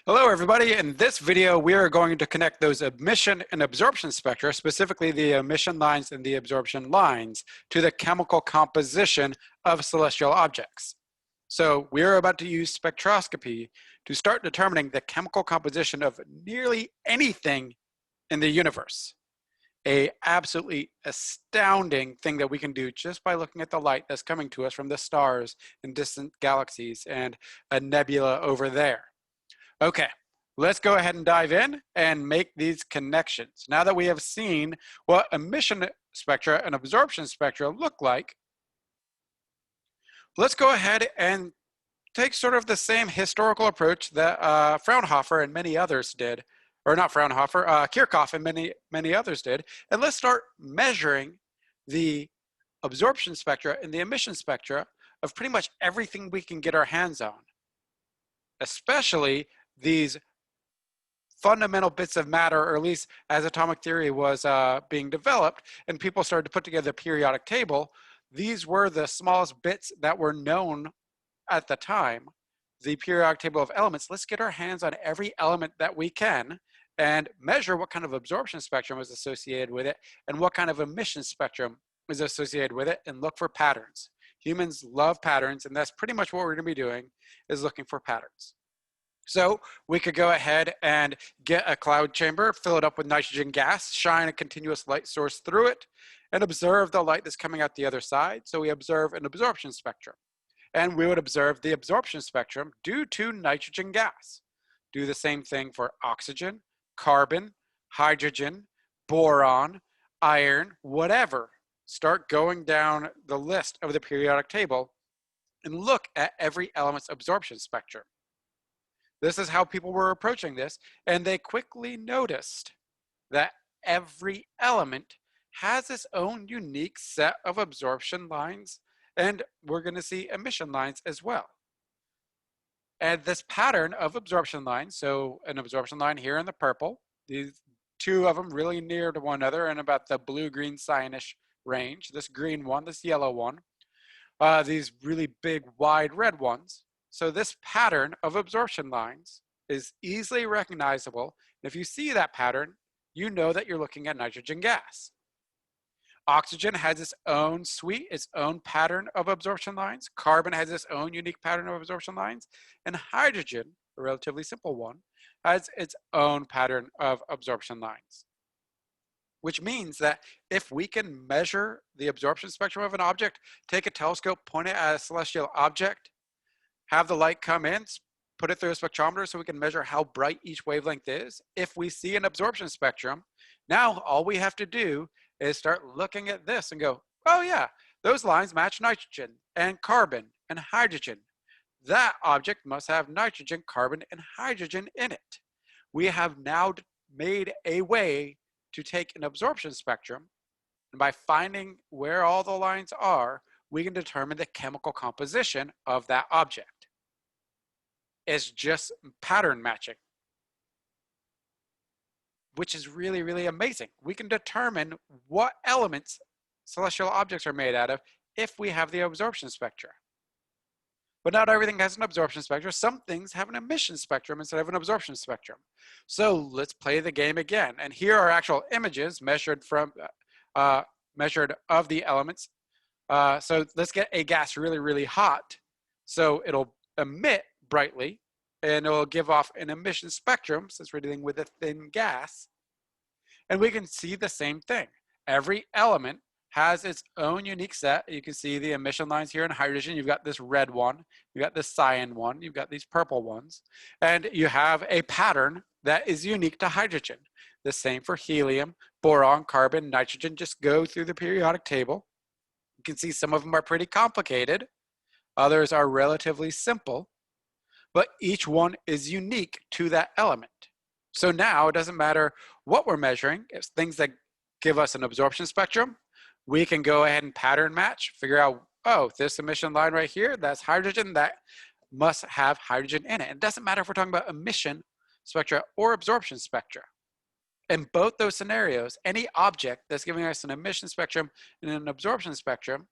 Hello everybody, in this video we are going to connect those emission and absorption spectra, specifically the emission lines and the absorption lines, to the chemical composition of celestial objects. So we are about to use spectroscopy to start determining the chemical composition of nearly anything in the universe. An absolutely astounding thing that we can do just by looking at the light that's coming to us from the stars and distant galaxies and a nebula over there. Okay, let's go ahead and dive in and make these connections. Now that we have seen what emission spectra and absorption spectra look like, let's go ahead and take sort of the same historical approach that Fraunhofer and many others did, or not Fraunhofer, Kirchhoff and many others did, and let's start measuring the absorption spectra and the emission spectra of pretty much everything we can get our hands on, especially these fundamental bits of matter, or at least as atomic theory was being developed and people started to put together the periodic table, these were the smallest bits that were known at the time, the periodic table of elements. Let's get our hands on every element that we can and measure what kind of absorption spectrum is associated with it and what kind of emission spectrum is associated with it, and look for patterns. Humans love patterns, and that's pretty much what we're going to be doing, is looking for patterns. So we could go ahead and get a cloud chamber, fill it up with nitrogen gas, shine a continuous light source through it, and observe the light that's coming out the other side. So we observe an absorption spectrum. And we would observe the absorption spectrum due to nitrogen gas. Do the same thing for oxygen, carbon, hydrogen, boron, iron, whatever. Start going down the list of the periodic table and look at every element's absorption spectrum. This is how people were approaching this, and they quickly noticed that every element has its own unique set of absorption lines, and we're going to see emission lines as well. And this pattern of absorption lines, so an absorption line here in the purple, these two of them really near to one another and about the blue-green cyanish range, this green one, this yellow one, these really big wide red ones. So this pattern of absorption lines is easily recognizable. If you see that pattern, you know that you're looking at nitrogen gas. Oxygen has its own suite, its own pattern of absorption lines. Carbon has its own unique pattern of absorption lines. And hydrogen, a relatively simple one, has its own pattern of absorption lines. Which means that if we can measure the absorption spectrum of an object, take a telescope, point it at a celestial object, have the light come in, put it through a spectrometer so we can measure how bright each wavelength is. If we see an absorption spectrum, now all we have to do is start looking at this and go, oh yeah, those lines match nitrogen and carbon and hydrogen. That object must have nitrogen, carbon, and hydrogen in it. We have now made a way to take an absorption spectrum, and by finding where all the lines are, we can determine the chemical composition of that object. It's just pattern matching, which is really, really amazing. We can determine what elements celestial objects are made out of if we have the absorption spectra. But not everything has an absorption spectrum. Some things have an emission spectrum instead of an absorption spectrum. So let's play the game again. And here are actual images measured from measured of the elements. So let's get a gas really, really hot. So it'll emit brightly, and it'll give off an emission spectrum since we're dealing with a thin gas. And we can see the same thing. Every element has its own unique set. You can see the emission lines here in hydrogen. You've got this red one, you've got this cyan one, you've got these purple ones, and you have a pattern that is unique to hydrogen. The same for helium, boron, carbon, nitrogen. Just go through the periodic table. You can see some of them are pretty complicated. Others are relatively simple, but each one is unique to that element. So now it doesn't matter what we're measuring. It's things that give us an absorption spectrum. We can go ahead and pattern match, figure out, oh, this emission line right here, that's hydrogen, that must have hydrogen in it. It doesn't matter if we're talking about emission spectra or absorption spectra. In both those scenarios, any object that's giving us an emission spectrum and an absorption spectrum,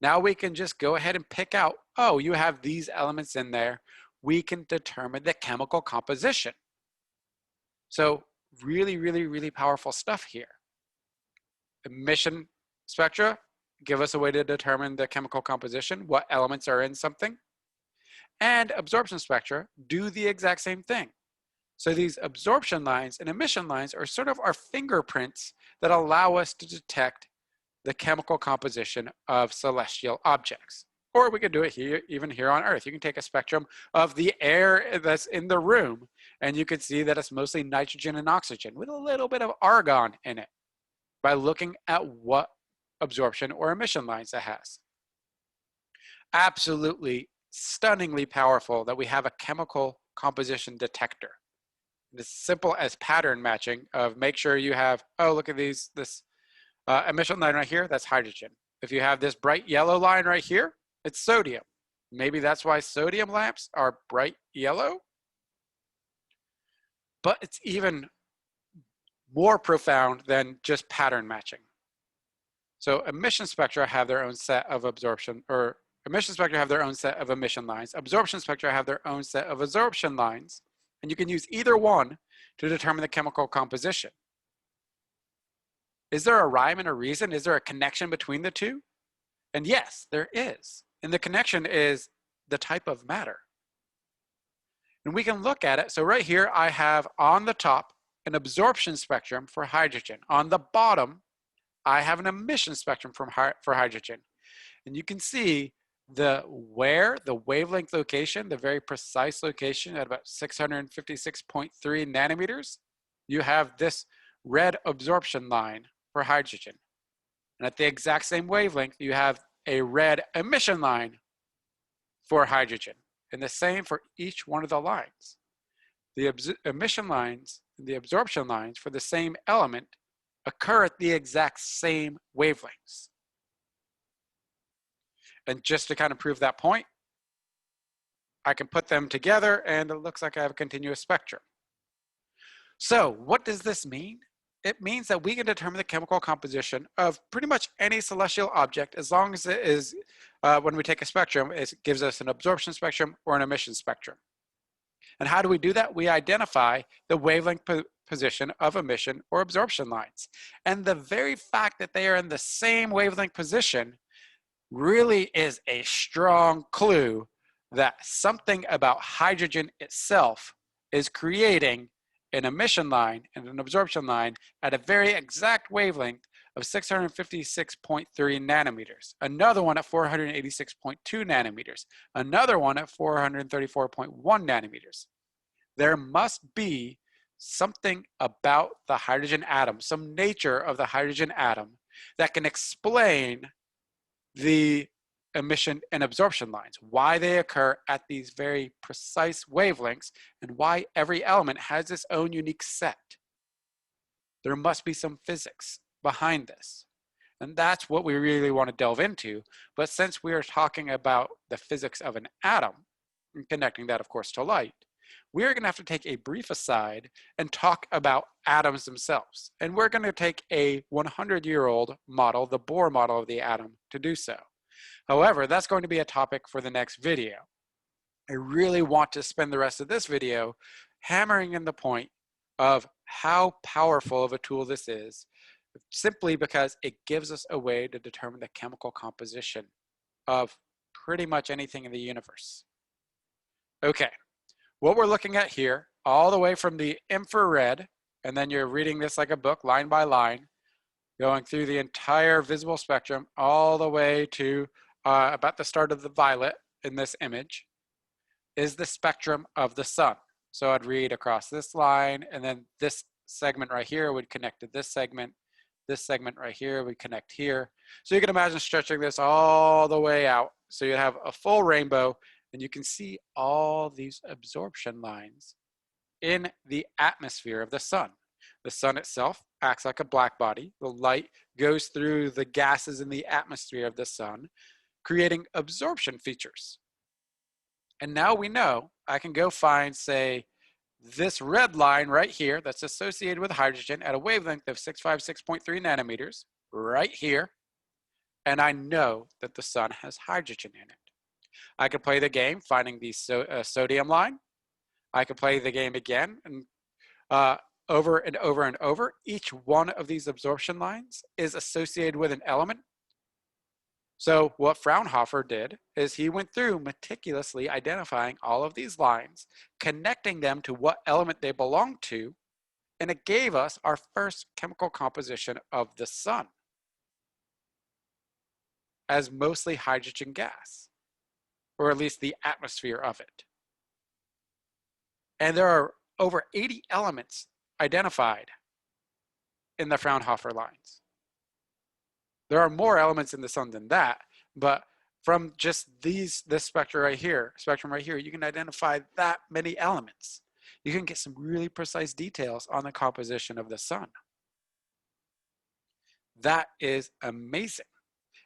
now we can just go ahead and pick out, oh, you have these elements in there. we can determine the chemical composition. So really, really, really powerful stuff here. Emission spectra give us a way to determine the chemical composition, what elements are in something. And absorption spectra do the exact same thing. So these absorption lines and emission lines are sort of our fingerprints that allow us to detect the chemical composition of celestial objects. Or we could do it here, even here on Earth. You can take a spectrum of the air that's in the room, and you can see that it's mostly nitrogen and oxygen with a little bit of argon in it by looking at what absorption or emission lines it has. Absolutely stunningly powerful that we have a chemical composition detector. It's simple as pattern matching of make sure you have, oh, look at this emission line right here, that's hydrogen. If you have this bright yellow line right here, it's sodium. Maybe that's why sodium lamps are bright yellow. But it's even more profound than just pattern matching. So emission spectra have their own set of absorption, or emission spectra have their own set of emission lines. Absorption spectra have their own set of absorption lines. And you can use either one to determine the chemical composition. Is there a rhyme and a reason? Is there a connection between the two? And yes, there is. And the connection is the type of matter. And we can look at it. So right here, I have on the top an absorption spectrum for hydrogen. On the bottom, I have an emission spectrum for hydrogen. And you can see the wavelength location, the very precise location at about 656.3 nanometers. You have this red absorption line for hydrogen. And at the exact same wavelength, you have a red emission line for hydrogen. And the same for each one of the lines. The emission lines and the absorption lines for the same element occur at the exact same wavelengths. And just to kind of prove that point, I can put them together and it looks like I have a continuous spectrum. So what does this mean? It means that we can determine the chemical composition of pretty much any celestial object as long as it is, when we take a spectrum, it gives us an absorption spectrum or an emission spectrum. And how do we do that? We identify the wavelength position of emission or absorption lines. And the very fact that they are in the same wavelength position really is a strong clue that something about hydrogen itself is creating an emission line and an absorption line at a very exact wavelength of 656.3 nanometers, another one at 486.2 nanometers, another one at 434.1 nanometers. There must be something about the hydrogen atom, some nature of the hydrogen atom that can explain the emission and absorption lines, why they occur at these very precise wavelengths, and why every element has its own unique set. There must be some physics behind this. And that's what we really want to delve into. But since we are talking about the physics of an atom, and connecting that, of course, to light, we are going to have to take a brief aside and talk about atoms themselves. And we're going to take a 100-year-old model, the Bohr model of the atom, to do so. However, that's going to be a topic for the next video. I really want to spend the rest of this video hammering in the point of how powerful of a tool this is, simply because it gives us a way to determine the chemical composition of pretty much anything in the universe. Okay, what we're looking at here, all the way from the infrared, and then you're reading this like a book, line by line, going through the entire visible spectrum, all the way to about the start of the violet in this image, is the spectrum of the sun. So I'd read across this line, and then this segment right here would connect to this segment right here would connect here. So you can imagine stretching this all the way out. So you have a full rainbow, and you can see all these absorption lines in the atmosphere of the sun. The sun itself acts like a black body. The light goes through the gases in the atmosphere of the sun, creating absorption features. And now we know I can go find, say, this red line right here that's associated with hydrogen at a wavelength of 656.3 nanometers, right here. And I know that the sun has hydrogen in it. I could play the game finding the sodium line. I could play the game again and over and over and over. Each one of these absorption lines is associated with an element. So what Fraunhofer did is he went through meticulously identifying all of these lines, connecting them to what element they belong to, and it gave us our first chemical composition of the sun as mostly hydrogen gas, or at least the atmosphere of it. And there are over 80 elements identified in the Fraunhofer lines. There are more elements in the sun than that, but from just this spectrum right here, you can identify that many elements. You can get some really precise details on the composition of the sun. That is amazing.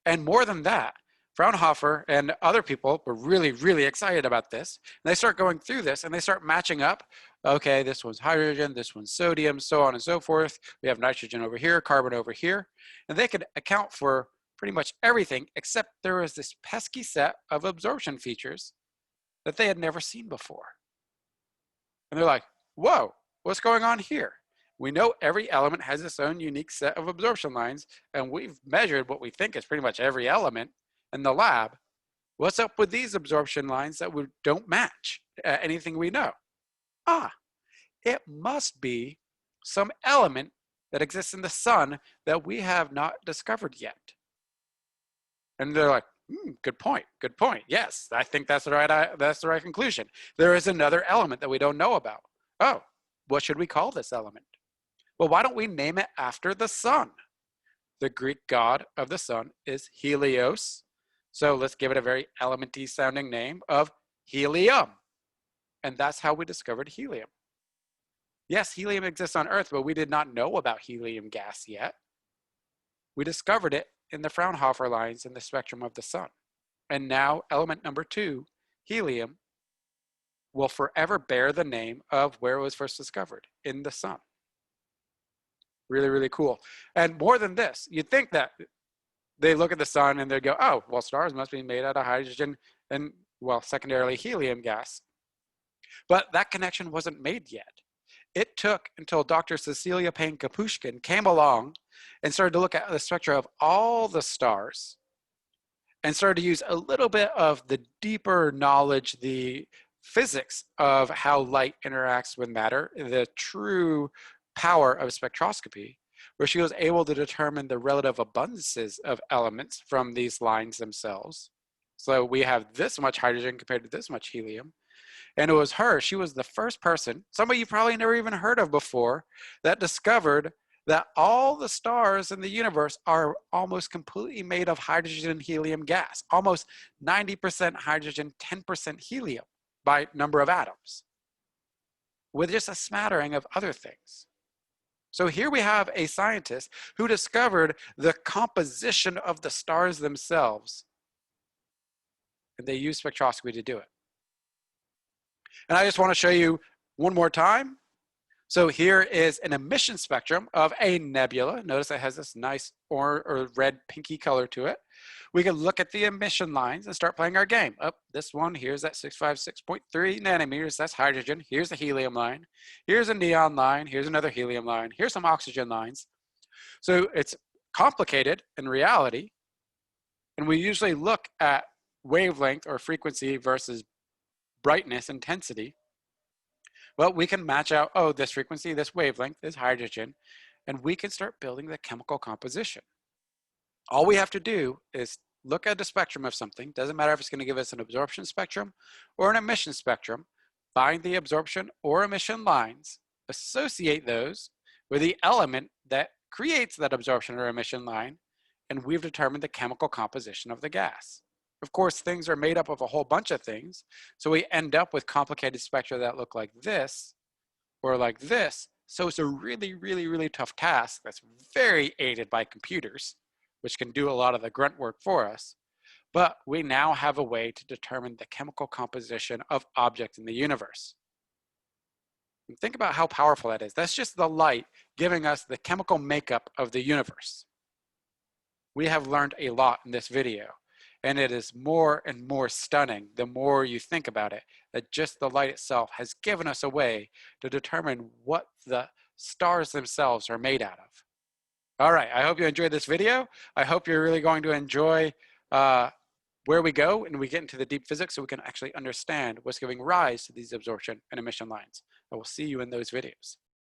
And more than that, Fraunhofer and other people were really, really excited about this. And they start going through this and they start matching up. Okay, this one's hydrogen, this one's sodium, so on and so forth. We have nitrogen over here, carbon over here. And they could account for pretty much everything except there was this pesky set of absorption features that they had never seen before. And they're like, whoa, what's going on here? We know every element has its own unique set of absorption lines, and we've measured what we think is pretty much every element in the lab. What's up with these absorption lines that don't match anything we know? It must be some element that exists in the sun that we have not discovered yet. And they're like, good point, good point. Yes, I think that's the right conclusion. There is another element that we don't know about. Oh, what should we call this element? Well, why don't we name it after the sun? The Greek god of the sun is Helios. So let's give it a very elementy sounding name of helium. And that's how we discovered helium. Yes, helium exists on Earth, but we did not know about helium gas yet. We discovered it in the Fraunhofer lines in the spectrum of the sun. And now element number 2, helium, will forever bear the name of where it was first discovered, in the sun. Really, really cool. And more than this, you'd think that they look at the sun and they go, oh, well, stars must be made out of hydrogen and, well, secondarily helium gas. But that connection wasn't made yet. It took until Dr. Cecilia Payne-Kapuskin came along and started to look at the spectra of all the stars and started to use a little bit of the deeper knowledge, the physics of how light interacts with matter, the true power of spectroscopy, where she was able to determine the relative abundances of elements from these lines themselves. So we have this much hydrogen compared to this much helium. And it was her, she was the first person, somebody you probably never even heard of before, that discovered that all the stars in the universe are almost completely made of hydrogen and helium gas, almost 90% hydrogen, 10% helium by number of atoms, with just a smattering of other things. So here we have a scientist who discovered the composition of the stars themselves, and they used spectroscopy to do it. And I just want to show you one more time. So here is an emission spectrum of a nebula. Notice it has this nice or red pinky color to it. We can look at the emission lines and start playing our game. Oh, this one, here's at 656.3 nanometers, that's hydrogen. Here's the helium line. Here's a neon line. Here's another helium line. Here's some oxygen lines. So it's complicated in reality. And we usually look at wavelength or frequency versus brightness, intensity. Well, we can match out, oh, this frequency, this wavelength is hydrogen, and we can start building the chemical composition. All we have to do is look at the spectrum of something, doesn't matter if it's going to give us an absorption spectrum or an emission spectrum, find the absorption or emission lines, associate those with the element that creates that absorption or emission line, and we've determined the chemical composition of the gas. Of course, things are made up of a whole bunch of things, so we end up with complicated spectra that look like this or like this. So it's a really, really, really tough task that's very aided by computers, which can do a lot of the grunt work for us. But we now have a way to determine the chemical composition of objects in the universe. And think about how powerful that is. That's just the light giving us the chemical makeup of the universe. We have learned a lot in this video. And it is more and more stunning the more you think about it, that just the light itself has given us a way to determine what the stars themselves are made out of. All right, I hope you enjoyed this video. I hope you're really going to enjoy where we go and we get into the deep physics so we can actually understand what's giving rise to these absorption and emission lines. I will see you in those videos.